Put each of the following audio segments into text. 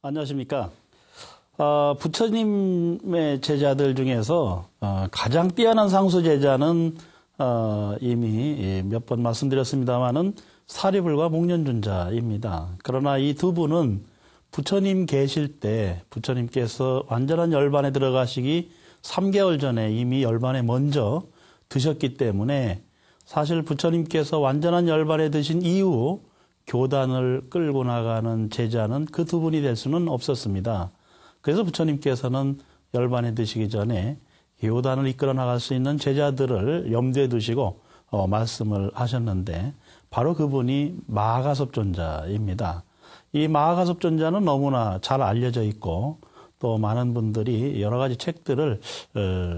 안녕하십니까. 부처님의 제자들 중에서 가장 뛰어난 상수 제자는 이미 몇 번 말씀드렸습니다마는 사리불과 목련존자입니다. 그러나 이 두 분은 부처님 계실 때 부처님께서 완전한 열반에 들어가시기 3개월 전에 이미 열반에 먼저 드셨기 때문에 사실 부처님께서 완전한 열반에 드신 이후 교단을 끌고 나가는 제자는 그 두 분이 될 수는 없었습니다. 그래서 부처님께서는 열반에 드시기 전에 교단을 이끌어 나갈 수 있는 제자들을 염두에 두시고 말씀을 하셨는데 바로 그분이 마하가섭존자입니다. 이 마하가섭존자는 너무나 잘 알려져 있고 또 많은 분들이 여러 가지 책들을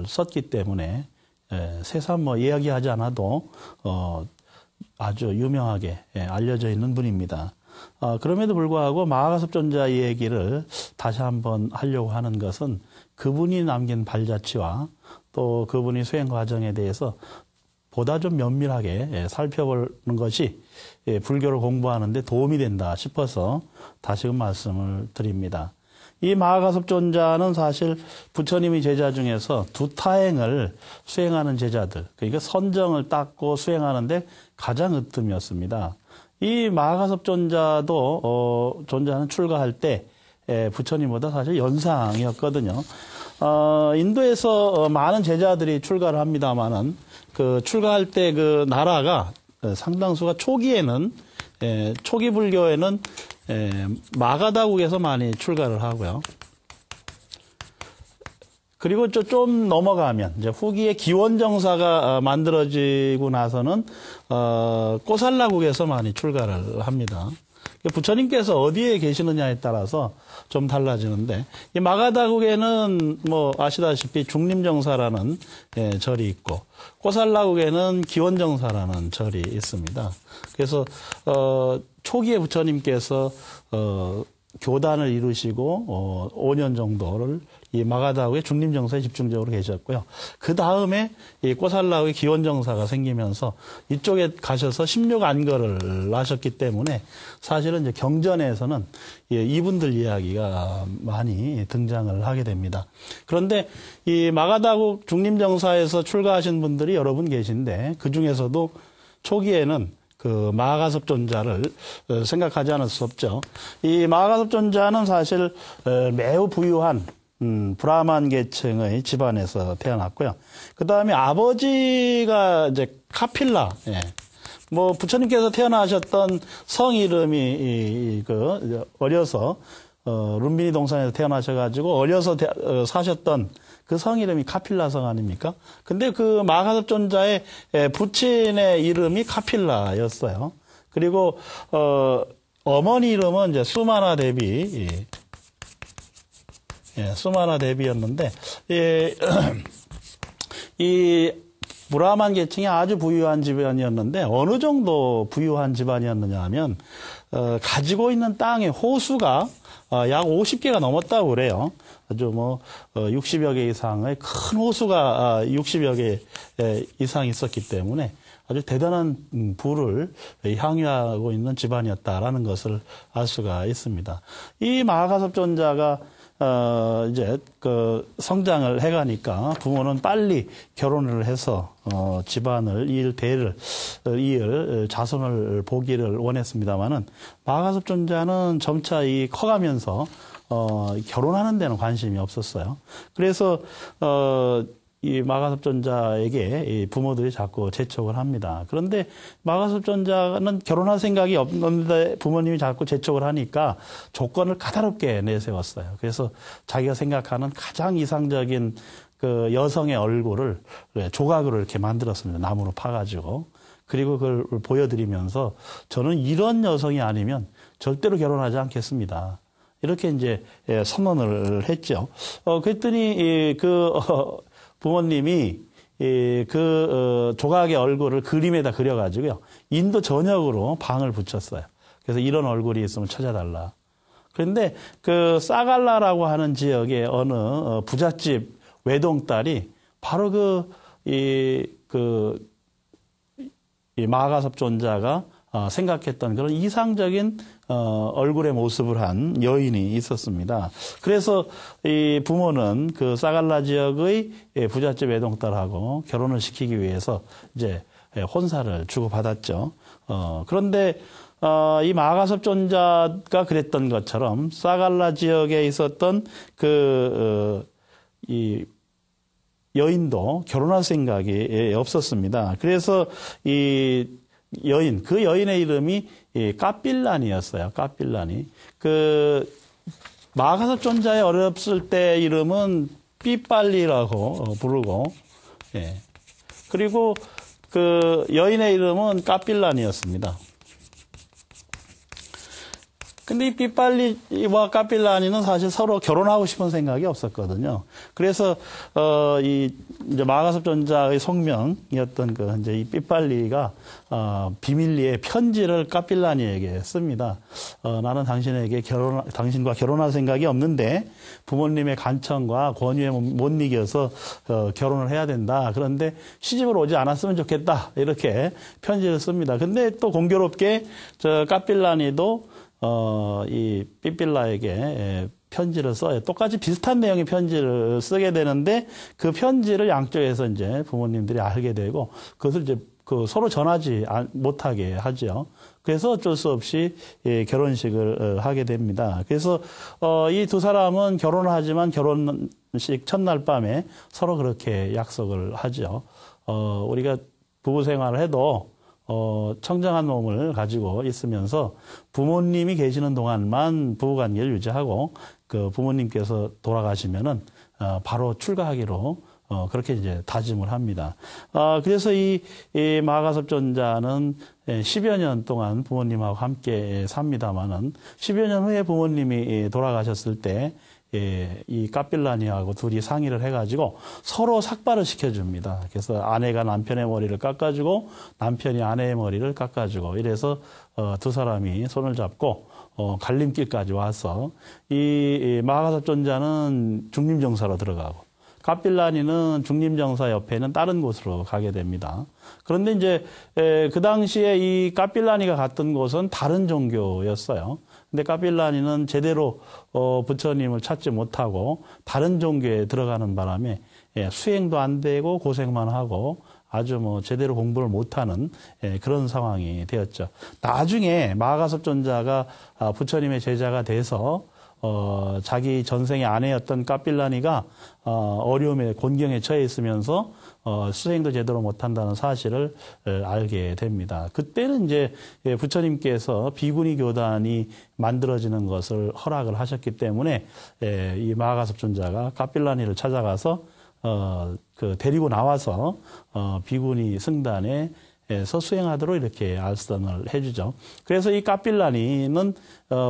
썼기 때문에 새삼 이야기하지 않아도 아주 유명하게 알려져 있는 분입니다. 그럼에도 불구하고 마하가섭존자 얘기를 다시 한번 하려고 하는 것은 그분이 남긴 발자취와 또 그분이 수행 과정에 대해서 보다 좀 면밀하게 살펴보는 것이 불교를 공부하는 데 도움이 된다 싶어서 다시금 말씀을 드립니다. 이 마하가섭존자는 사실 부처님의 제자 중에서 두 타행을 수행하는 제자들, 그러니까 선정을 닦고 수행하는데 가장 으뜸이었습니다. 이 마하가섭존자도 존자는 출가할 때 부처님보다 사실 연상이었거든요. 인도에서 많은 제자들이 출가를 합니다만은 그 출가할 때 그 나라가 상당수가 초기에는 초기 불교에는 마가다국에서 많이 출가를 하고요. 그리고 좀 넘어가면 이제 후기에 기원정사가 만들어지고 나서는 꼬살라국에서 많이 출가를 합니다. 부처님께서 어디에 계시느냐에 따라서 좀 달라지는데 이 마가다국에는 뭐 아시다시피 중림정사라는 절이 있고 꼬살라국에는 기원정사라는 절이 있습니다. 그래서 초기에 부처님께서 교단을 이루시고 5년 정도를 이 마가다국의 중림정사에 집중적으로 계셨고요. 그 다음에 이 꼬살라국의 기원정사가 생기면서 이쪽에 가셔서 16안거를 하셨기 때문에 사실은 이제 경전에서는 이분들 이야기가 많이 등장을 하게 됩니다. 그런데 이 마가다국 중림정사에서 출가하신 분들이 여러 분 계신데 그 중에서도 초기에는 그 마하가섭존자를 생각하지 않을 수 없죠. 이 마하가섭존자는 사실 매우 부유한 브라만 계층의 집안에서 태어났고요. 그 다음에 아버지가 이제 카필라, 뭐 부처님께서 태어나셨던 성 이름이 어려서 룸비니 동산에서 태어나셔가지고 어려서 사셨던 그 성 이름이 카필라 성 아닙니까? 근데 그 마하가섭존자의 부친의 이름이 카필라였어요. 그리고 어머니 이름은 이제 수마나 대비, 수마나 대비였는데 이 브라만 계층이 아주 부유한 집안이었는데 어느 정도 부유한 집안이었느냐 하면 가지고 있는 땅의 호수가 약 50개가 넘었다고 그래요. 아주 60여 개 이상의 큰 호수가 60여 개 이상 있었기 때문에 아주 대단한 부를 향유하고 있는 집안이었다라는 것을 알 수가 있습니다. 이 마하가섭존자가 이제 그 성장을 해가니까 부모는 빨리 결혼을 해서 집안을 이을 자손을 보기를 원했습니다만은 마하가섭존자는 점차 커가면서 결혼하는 데는 관심이 없었어요. 그래서 이 마하가섭존자에게 이 부모들이 자꾸 재촉을 합니다. 그런데 마하가섭존자는 결혼할 생각이 없는데 부모님이 자꾸 재촉을 하니까 조건을 까다롭게 내세웠어요. 그래서 자기가 생각하는 가장 이상적인 그 여성의 얼굴을 조각으로 이렇게 만들었습니다. 나무로 파가지고. 그리고 그걸 보여드리면서 저는 이런 여성이 아니면 절대로 결혼하지 않겠습니다. 이렇게 이제 선언을 했죠. 그랬더니 부모님이 조각의 얼굴을 그림에다 그려가지고요. 인도 전역으로 방을 붙였어요. 그래서 이런 얼굴이 있으면 찾아달라. 그런데 그 싸갈라라고 하는 지역의 어느 부잣집 외동딸이 바로 이 마하가섭존자가 생각했던 그런 이상적인 얼굴의 모습을 한 여인이 있었습니다. 그래서 이 부모는 그 사갈라 지역의 부잣집 외동딸하고 결혼을 시키기 위해서 이제 혼사를 주고받았죠. 그런데 이 마가섭 존자가 그랬던 것처럼 사갈라 지역에 있었던 이 여인도 결혼할 생각이 없었습니다. 그래서 이 여인, 그 여인의 이름이 까빌란이었어요. 까빌란이. 그 마가섭 존자의 어렸을 때 이름은 삐빨리라고 부르고, 예. 그리고 그 여인의 이름은 까빌란이었습니다. 근데 이 삐빨리와 까빌라니는 사실 서로 결혼하고 싶은 생각이 없었거든요. 그래서 이제 마가섭 존자의 속명이었던 이제 이 삐빨리가 비밀리에 편지를 까빌라니에게 씁니다. 나는 당신과 결혼할 생각이 없는데 부모님의 간청과 권유에 못 이겨서 결혼을 해야 된다. 그런데 시집을 오지 않았으면 좋겠다. 이렇게 편지를 씁니다. 근데 또 공교롭게 저 까빌라니도 이 삐빌라에게 편지를 써요. 똑같이 비슷한 내용의 편지를 쓰게 되는데 그 편지를 양쪽에서 이제 부모님들이 알게 되고 그것을 이제 서로 전하지 못하게 하죠. 그래서 어쩔 수 없이 결혼식을 하게 됩니다. 그래서 이 두 사람은 결혼을 하지만 결혼식 첫날 밤에 서로 그렇게 약속을 하죠. 우리가 부부 생활을 해도 청정한 몸을 가지고 있으면서 부모님이 계시는 동안만 부부관계를 유지하고 그 부모님께서 돌아가시면은 바로 출가하기로 그렇게 이제 다짐을 합니다. 그래서 이 마가섭 존자는 10여 년 동안 부모님하고 함께 삽니다마는 10여 년 후에 부모님이 돌아가셨을 때 이 까빌라니하고 둘이 상의를 해가지고 서로 삭발을 시켜줍니다. 그래서 아내가 남편의 머리를 깎아주고 남편이 아내의 머리를 깎아주고 이래서 두 사람이 손을 잡고 갈림길까지 와서 이 마가섭 존자는 중림정사로 들어가고 까빌라니는 중림정사 옆에 있는 다른 곳으로 가게 됩니다. 그런데 이제 그 당시에 이 까빌라니가 갔던 곳은 다른 종교였어요. 근데 까빌라니는 제대로 부처님을 찾지 못하고 다른 종교에 들어가는 바람에 수행도 안 되고 고생만 하고 아주 제대로 공부를 못하는 그런 상황이 되었죠. 나중에 마가섭 존자가 부처님의 제자가 돼서 자기 전생의 아내였던 까빌라니가 어려움에 곤경에 처해 있으면서 수행도 제대로 못한다는 사실을 알게 됩니다. 그때는 이제 부처님께서 비구니 교단이 만들어지는 것을 허락을 하셨기 때문에 이 마가섭 존자가 까빌라니를 찾아가서 데리고 나와서 비구니 승단에 에서 수행하도록 이렇게 알선을 해주죠. 그래서 이 까빌라니는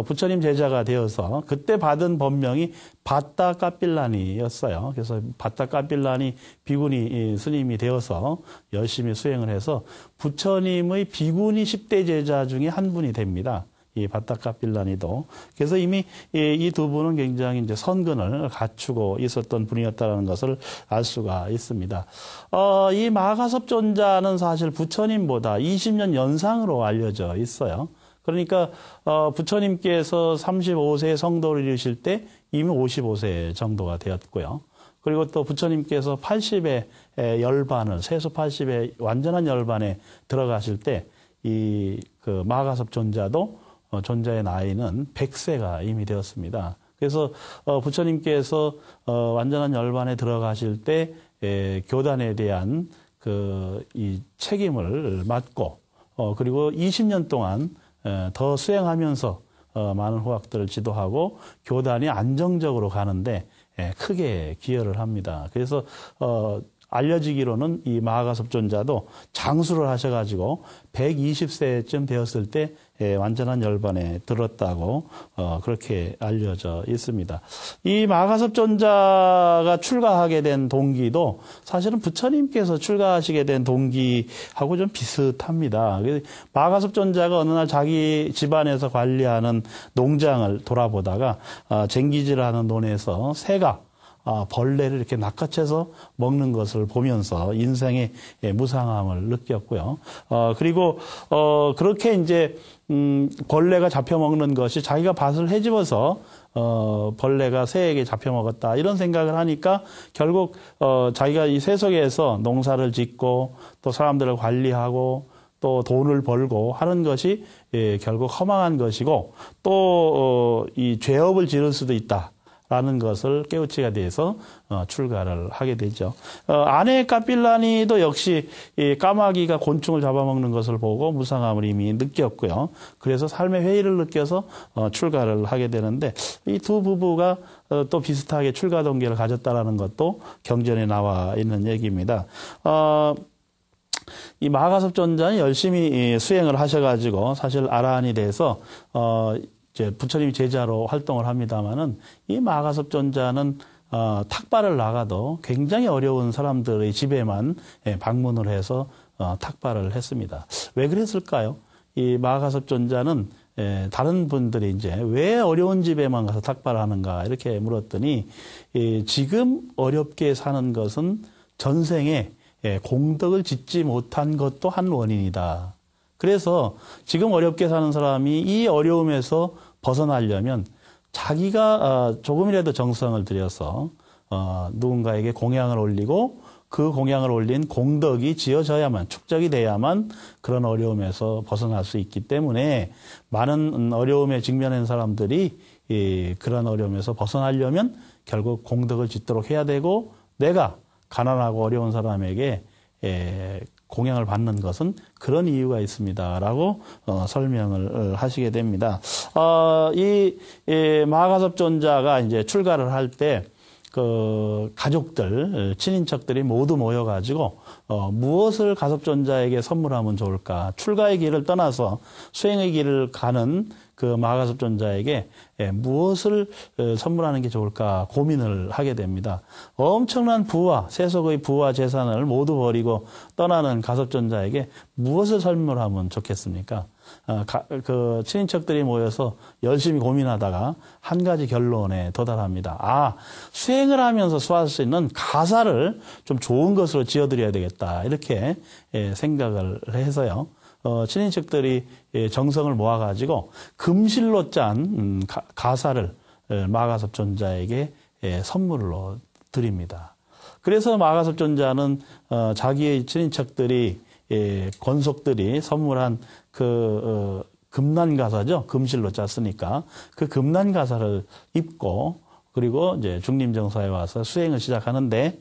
부처님 제자가 되어서 그때 받은 법명이 바타 까빌라니였어요. 그래서 바타 까빌라니 비구니 스님이 되어서 열심히 수행을 해서 부처님의 비구니 10대 제자 중에 한 분이 됩니다. 이 바타 까빌라니도. 그래서 이미 이 두 분은 굉장히 이제 선근을 갖추고 있었던 분이었다는 것을 알 수가 있습니다. 이 마가섭 존자는 사실 부처님보다 20년 연상으로 알려져 있어요. 그러니까 부처님께서 35세 성도를 이루실 때 이미 55세 정도가 되었고요. 그리고 또 부처님께서 80의 열반을 세수 80의 완전한 열반에 들어가실 때 이 마가섭 존자도 존자의 나이는 100세가 이미 되었습니다. 그래서 부처님께서 완전한 열반에 들어가실 때 교단에 대한 이 책임을 맡고 그리고 20년 동안 더 수행하면서 많은 후학들을 지도하고 교단이 안정적으로 가는데 크게 기여를 합니다. 그래서 알려지기로는 이 마가섭 존자도 장수를 하셔가지고 120세쯤 되었을 때 완전한 열반에 들었다고 그렇게 알려져 있습니다. 이 마가섭 존자가 출가하게 된 동기도 사실은 부처님께서 출가하시게 된 동기하고 좀 비슷합니다. 마가섭 존자가 어느 날 자기 집안에서 관리하는 농장을 돌아보다가 쟁기질하는 논에서 새가 벌레를 이렇게 낚아채서 먹는 것을 보면서 인생의 무상함을 느꼈고요. 그리고 그렇게 이제 벌레가 잡혀먹는 것이 자기가 밭을 헤집어서 벌레가 새에게 잡혀먹었다 이런 생각을 하니까 결국 자기가 이 세속에서 농사를 짓고 또 사람들을 관리하고 또 돈을 벌고 하는 것이 결국 허망한 것이고 또 이 죄업을 지를 수도 있다라는 것을 깨우치게 돼서 출가를 하게 되죠. 아내 까필라니도 역시 이 까마귀가 곤충을 잡아먹는 것을 보고 무상함을 이미 느꼈고요. 그래서 삶의 회의를 느껴서 출가를 하게 되는데 이 두 부부가 또 비슷하게 출가 동기를 가졌다라는 것도 경전에 나와 있는 얘기입니다. 이 마가섭 전자는 열심히 수행을 하셔가지고 사실 아라한이 돼서 이제 부처님 제자로 활동을 합니다만은 이 마가섭 전자는 탁발을 나가도 굉장히 어려운 사람들의 집에만 방문을 해서 탁발을 했습니다. 왜 그랬을까요? 이 마가섭 전자는 다른 분들이 이제 왜 어려운 집에만 가서 탁발을 하는가 이렇게 물었더니 지금 어렵게 사는 것은 전생에 공덕을 짓지 못한 것도 한 원인이다. 그래서 지금 어렵게 사는 사람이 이 어려움에서 벗어나려면 자기가 조금이라도 정성을 들여서 누군가에게 공양을 올리고 그 공양을 올린 공덕이 지어져야만, 축적이 돼야만 그런 어려움에서 벗어날 수 있기 때문에 많은 어려움에 직면한 사람들이 그런 어려움에서 벗어나려면 결국 공덕을 짓도록 해야 되고 내가 가난하고 어려운 사람에게 공양을 받는 것은 그런 이유가 있습니다라고 설명을 하시게 됩니다. 이 마가섭 전자가 이제 출가를 할 때 그 가족들, 친인척들이 모두 모여가지고 무엇을 가섭전자에게 선물하면 좋을까? 출가의 길을 떠나서 수행의 길을 가는 그 마가섭전자에게 무엇을 선물하는 게 좋을까 고민을 하게 됩니다. 엄청난 부와 세속의 부와 재산을 모두 버리고 떠나는 가섭전자에게 무엇을 선물하면 좋겠습니까? 그 친인척들이 모여서 열심히 고민하다가 한 가지 결론에 도달합니다. 수행을 하면서 수할 수 있는 가사를 좀 좋은 것으로 지어드려야 되겠다. 이렇게 생각을 해서요. 친인척들이 정성을 모아가지고 금실로 짠 가사를 마가섭 전자에게 선물로 드립니다. 그래서 마가섭 전자는 자기의 친인척들이 권속들이 선물한 그 금난가사죠. 금실로 짰으니까 그 금난가사를 입고 그리고 이제 중림정사에 와서 수행을 시작하는데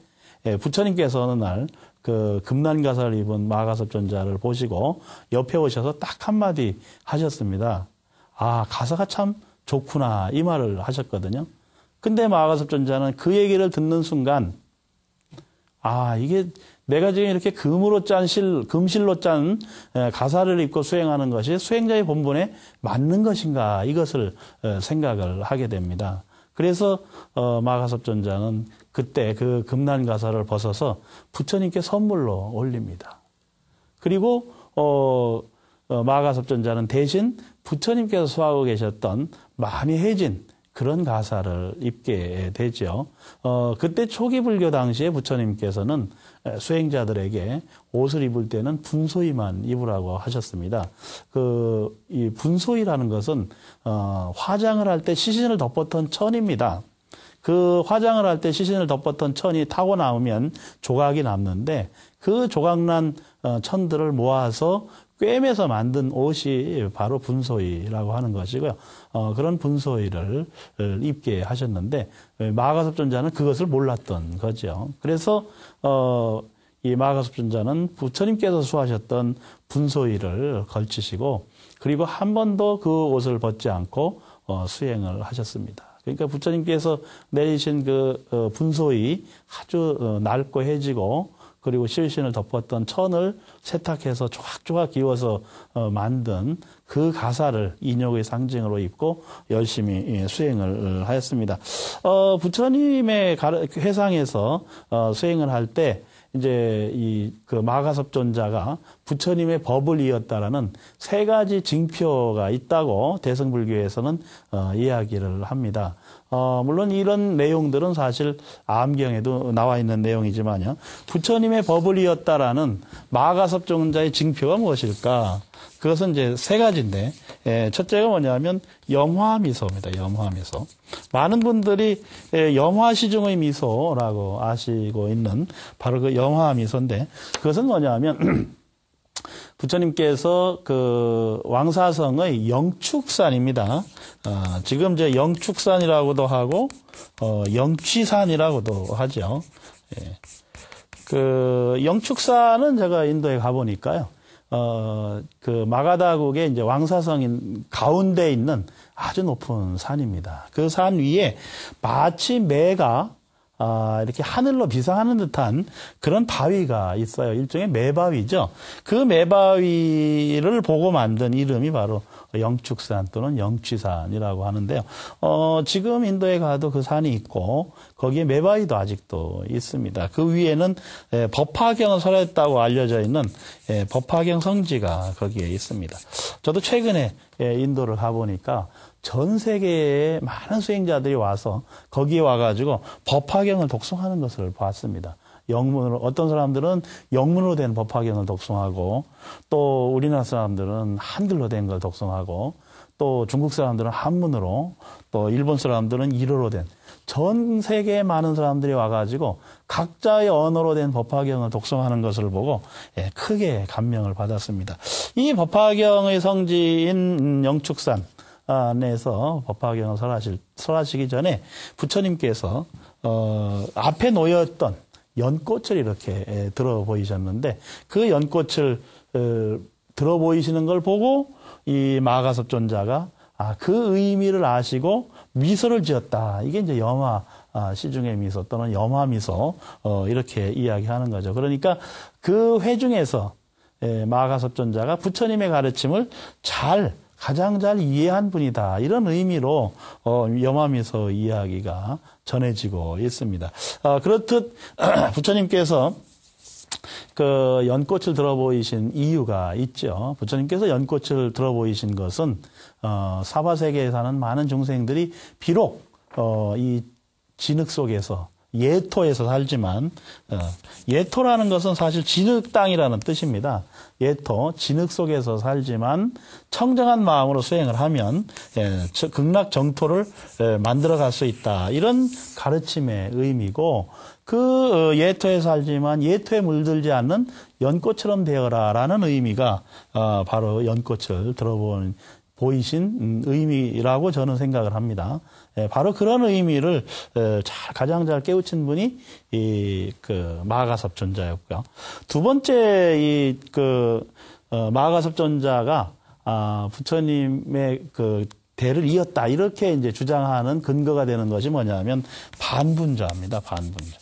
부처님께서 어느 날 그 금난가사를 입은 마가섭 전자를 보시고 옆에 오셔서 딱 한마디 하셨습니다. 가사가 참 좋구나 이 말을 하셨거든요. 근데 마가섭 전자는 그 얘기를 듣는 순간 이게 내가 지금 이렇게 금실로 짠 가사를 입고 수행하는 것이 수행자의 본분에 맞는 것인가 이것을 생각을 하게 됩니다. 그래서 마가섭 전자는 그때 그 금난 가사를 벗어서 부처님께 선물로 올립니다. 그리고 마가섭 전자는 대신 부처님께서 수하고 계셨던 많이 해진 그런 가사를 입게 되죠. 그때 초기 불교 당시에 부처님께서는 수행자들에게 옷을 입을 때는 분소이만 입으라고 하셨습니다. 이 분소이라는 것은 화장을 할 때 시신을 덮었던 천입니다. 그 화장을 할 때 시신을 덮었던 천이 타고 나오면 조각이 남는데 그 조각난 천들을 모아서 꿰매서 만든 옷이 바로 분소이라고 하는 것이고요. 그런 분소이를 입게 하셨는데 마가섭 전자는 그것을 몰랐던 거죠. 그래서 이 마가섭 전자는 부처님께서 수하셨던 분소이를 걸치시고 그리고 한 번도 그 옷을 벗지 않고 수행을 하셨습니다. 그러니까 부처님께서 내리신 그 분소이 아주 낡고 해지고 그리고 실신을 덮었던 천을 세탁해서 조각조각 기워서 만든 그 가사를 인욕의 상징으로 입고 열심히 수행을 하였습니다. 부처님의 회상에서 수행을 할 때 이제 그 마가섭 전자가 부처님의 법을 이었다라는 세 가지 징표가 있다고 대승불교에서는 이야기를 합니다. 물론 이런 내용들은 사실 암경에도 나와 있는 내용이지만요. 부처님의 법을 이었다라는 마가섭존자의 징표가 무엇일까? 그것은 이제 세 가지인데, 첫째가 뭐냐면 염화미소입니다. 염화미소. 많은 분들이 염화시중의 미소라고 아시고 있는 바로 그 염화미소인데, 그것은 뭐냐면 부처님께서 그 왕사성의 영축산입니다. 지금 이제 영축산이라고도 하고, 영취산이라고도 하죠. 그 영축산은 제가 인도에 가보니까요. 그 마가다국의 이제 왕사성인 가운데 있는 아주 높은 산입니다. 그 산 위에 마치 매가 이렇게 하늘로 비상하는 듯한 그런 바위가 있어요. 일종의 매바위죠. 그 매바위를 보고 만든 이름이 바로 영축산 또는 영취산이라고 하는데요. 지금 인도에 가도 그 산이 있고 거기에 매바위도 아직도 있습니다. 그 위에는 법화경을 설했다고 알려져 있는 법화경 성지가 거기에 있습니다. 저도 최근에 인도를 가보니까 전 세계의 많은 수행자들이 와서 거기에 와가지고 법화경을 독송하는 것을 봤습니다. 영문으로, 어떤 사람들은 영문으로 된 법화경을 독송하고, 또 우리나라 사람들은 한글로 된 걸 독송하고, 또 중국 사람들은 한문으로, 또 일본 사람들은 일어로 된, 전 세계에 많은 사람들이 와가지고 각자의 언어로 된 법화경을 독송하는 것을 보고 크게 감명을 받았습니다. 이 법화경의 성지인 영축산 안에서 법화경을 설하시기 전에 부처님께서 앞에 놓였던 연꽃을 이렇게 들어 보이셨는데, 그 연꽃을 들어 보이시는 걸 보고 이 마가섭존자가 그 의미를 아시고 미소를 지었다. 이게 이제 염화 시중의 미소 또는 염화미소 이렇게 이야기하는 거죠. 그러니까 그 회중에서 마가섭존자가 부처님의 가르침을 가장 잘 이해한 분이다. 이런 의미로 염화미소 이야기가 전해지고 있습니다. 그렇듯 부처님께서 그 연꽃을 들어보이신 이유가 있죠. 부처님께서 연꽃을 들어보이신 것은 사바세계에 사는 많은 중생들이 비록 이 진흙 속에서 예토에서 살지만, 예토라는 것은 사실 진흙 땅이라는 뜻입니다. 예토, 진흙 속에서 살지만 청정한 마음으로 수행을 하면 극락 정토를 만들어 갈 수 있다. 이런 가르침의 의미고, 그 예토에 살지만 예토에 물들지 않는 연꽃처럼 되어라라는 의미가 바로 연꽃을 보이신 의미라고 저는 생각을 합니다. 바로 그런 의미를 가장 잘 깨우친 분이 그 마가섭존자였고요. 두 번째 마가섭존자가 부처님의 그 대를 이었다, 이렇게 이제 주장하는 근거가 되는 것이 뭐냐면 반분자입니다. 반분자.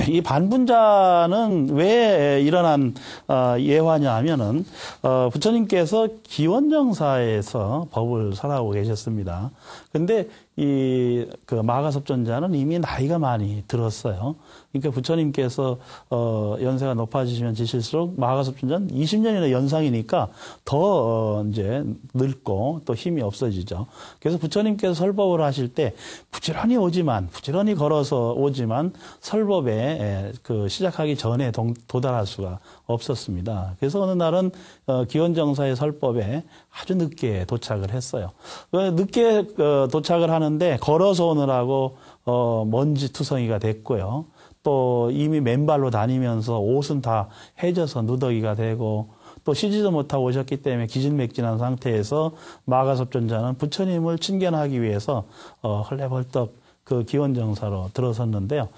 이 반분자는 왜 일어난 예화냐 하면은 부처님께서 기원정사에서 법을 설하고 계셨습니다. 근데 그 마가섭존자는 이미 나이가 많이 들었어요. 그러니까 부처님께서 연세가 높아지시면 지실수록 마가섭존자는 20년이나 연상이니까 더 이제 늙고 또 힘이 없어지죠. 그래서 부처님께서 설법을 하실 때 부지런히 걸어서 오지만 설법에 그 시작하기 전에 도달할 수가 없었습니다. 그래서 어느 날은 기원정사의 설법에 아주 늦게 도착을 했어요. 늦게 도착을 하는데 걸어서 오느라고 먼지투성이가 됐고요. 또 이미 맨발로 다니면서 옷은 다 해져서 누더기가 되고, 또 쉬지도 못하고 오셨기 때문에 기진맥진한 상태에서 마가섭존자는 부처님을 친견하기 위해서 헐레벌떡 그 기원정사로 들어섰는데요.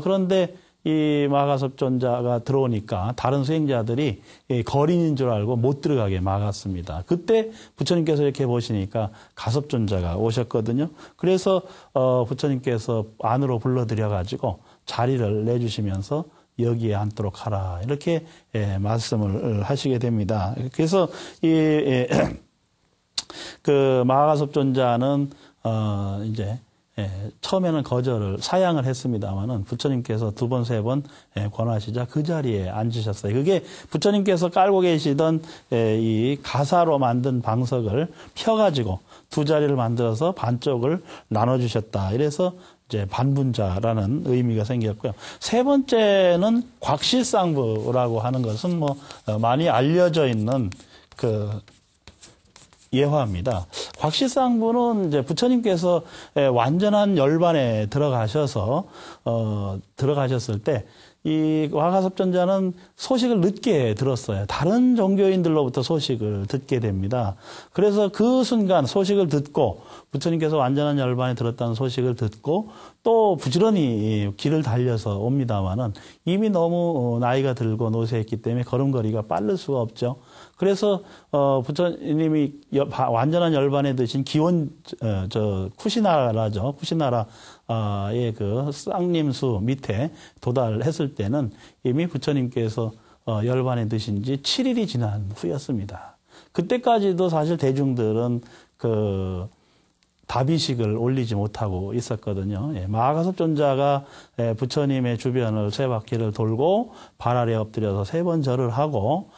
그런데 이 마가섭존자가 들어오니까 다른 수행자들이 거린인 줄 알고 못 들어가게 막았습니다. 그때 부처님께서 이렇게 보시니까 가섭존자가 오셨거든요. 그래서 부처님께서 안으로 불러들여가지고 자리를 내주시면서 여기에 앉도록 하라, 이렇게 말씀을 하시게 됩니다. 그래서 그 마가섭존자는 이제 처음에는 거절을 사양을 했습니다마는 부처님께서 두 번, 세 번 권하시자 그 자리에 앉으셨어요. 그게 부처님께서 깔고 계시던 이 가사로 만든 방석을 펴가지고 두 자리를 만들어서 반쪽을 나눠주셨다. 이래서 이제 반분자라는 의미가 생겼고요. 세 번째는 곽실상부라고 하는 것은 많이 알려져 있는 예화입니다. 곽실상부는 이제 부처님께서 완전한 열반에 들어가셨을 때 이 와가섭존자는 소식을 늦게 들었어요. 다른 종교인들로부터 소식을 듣게 됩니다. 그래서 그 순간 소식을 듣고 부처님께서 완전한 열반에 들었다는 소식을 듣고 또 부지런히 길을 달려서 옵니다마는 이미 너무 나이가 들고 노쇠했기 때문에 걸음걸이가 빠를 수가 없죠. 그래서 부처님이 완전한 열반에 드신 기원 쿠시나라죠. 쿠시나라의 그 쌍림수 밑에 도달했을 때는 이미 부처님께서 열반에 드신 지 7일이 지난 후였습니다. 그때까지도 사실 대중들은 다비식을 올리지 못하고 있었거든요. 마하가섭존자가 부처님의 주변을 세 바퀴를 돌고 발 아래 엎드려서 세 번 절을 하고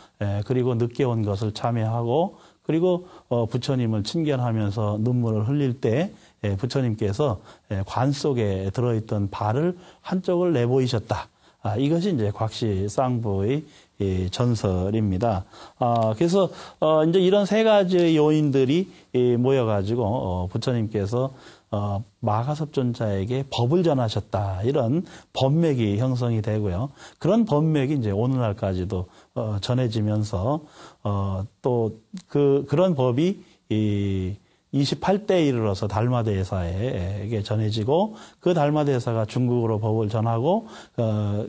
그리고 늦게 온 것을 참회하고 그리고 부처님을 친견하면서 눈물을 흘릴 때 부처님께서 관 속에 들어있던 발을 한쪽을 내보이셨다. 이것이 이제 곽실상부의 전설입니다. 그래서 이제 이런 세 가지 요인들이 모여가지고 부처님께서 마하가섭존자에게 법을 전하셨다. 이런 법맥이 형성이 되고요. 그런 법맥이 이제 오늘날까지도 전해지면서 또 그런 법이 28대에 이르러서 달마대사에게 전해지고 그 달마대사가 중국으로 법을 전하고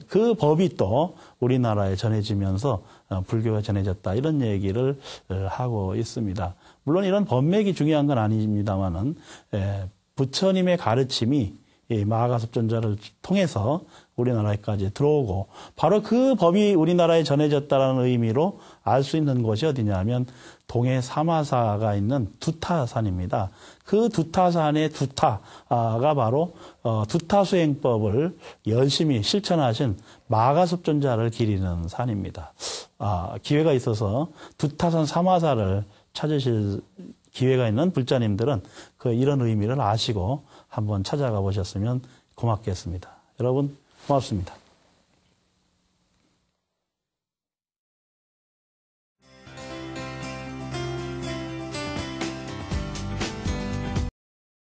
그 법이 또 우리나라에 전해지면서 불교가 전해졌다. 이런 얘기를 하고 있습니다. 물론 이런 법맥이 중요한 건 아닙니다만은 부처님의 가르침이 이 마하가섭존자를 통해서 우리나라에까지 들어오고 바로 그 법이 우리나라에 전해졌다는 의미로 알 수 있는 곳이 어디냐면 동해 사마사가 있는 두타산입니다. 그 두타산의 두타가 바로 두타수행법을 열심히 실천하신 마하가섭존자를 기리는 산입니다. 기회가 있어서 두타산 사마사를 찾으실 기회가 있는 불자님들은 이런 의미를 아시고 한번 찾아가 보셨으면 고맙겠습니다. 여러분 고맙습니다.